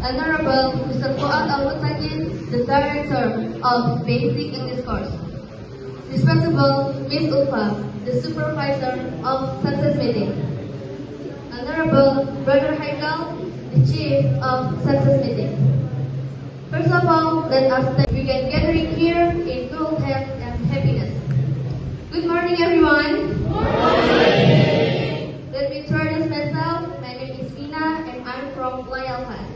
Honorable Mr. Fuad Al-Mutajid, the Director of Basic English Course. Responsible Ms. Ulfa, the Supervisor of Success Meeting. Honorable Brother Haikal, the Chief of Success Meeting. First of all, let us thank we can gathering here in good health and happiness. Good morning, everyone. Good morning. Let me introduce myself. My name is Vina, and I'm from Loyal Class.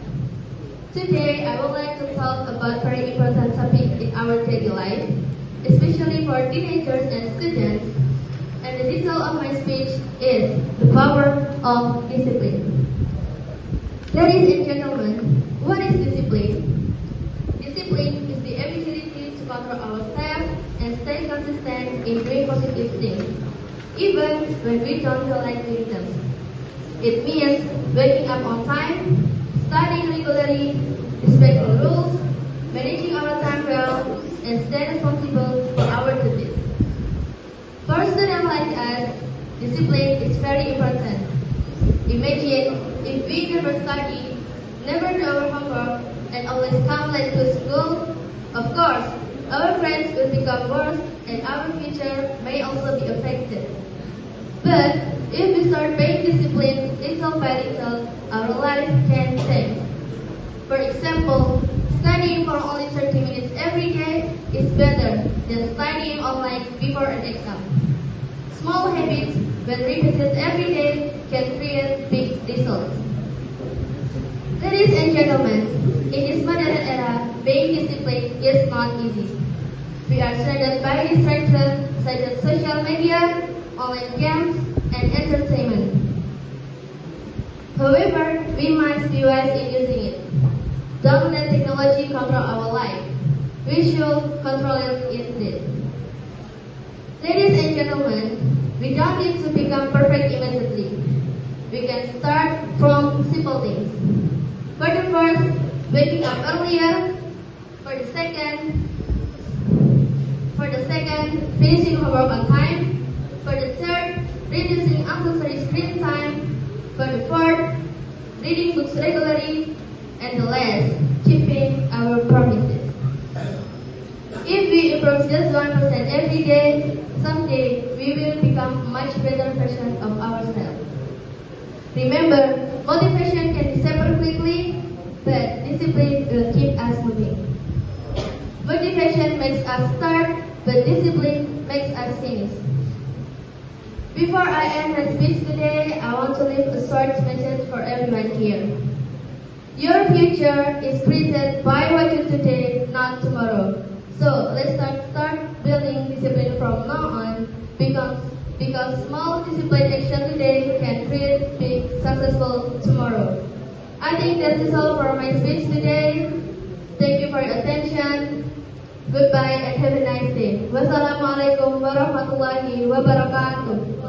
Today, I would like to talk about very important topic in our daily life, especially for teenagers and students. And the title of my speech is The Power of Discipline. Ladies and gentlemen, what is discipline? Discipline is the ability to control ourselves and stay consistent in doing positive things, even when we don't feel like doing them. It means waking up on time, studying regularly, respecting rules, managing our time well, and stay responsible for our duties. For students like us, discipline is very important. Imagine if we never study, never do our homework, and always come late to school. Of course, our friends will become worse and our future may also be affected. But if we start paying discipline little by little, our life can change. For example, studying for only 30 minutes every day is better than studying online before an exam. Small habits, when repeated every day, can create big results. Ladies and gentlemen, in this modern era, being disciplined is not easy. We are surrounded by distractions such as social media, online games, and entertainment. However, we must be wise in using it. Don't let technology control our life. We should control it instead. Ladies and gentlemen, we don't need to become perfect immediately. We can start from simple things. For the first, waking up earlier. For the second, finishing homework on time. For the third, reducing unnecessary screen time. For the fourth, reading books regularly. And the last, keeping our promises. If we improve just 1% every day, someday we will become a much better version of ourselves. Remember, motivation can disappear quickly, but discipline will keep us moving. Motivation makes us start, but discipline makes us finish. Before I end my speech today, I want to leave a short message for everyone here. Your future is created by what you do today, not tomorrow. So let's start building discipline from now on, because small disciplined action today can create big successful tomorrow. I think that is all for my speech today. Thank you for your attention. Goodbye and have a nice day. Wassalamualaikum warahmatullahi wabarakatuh.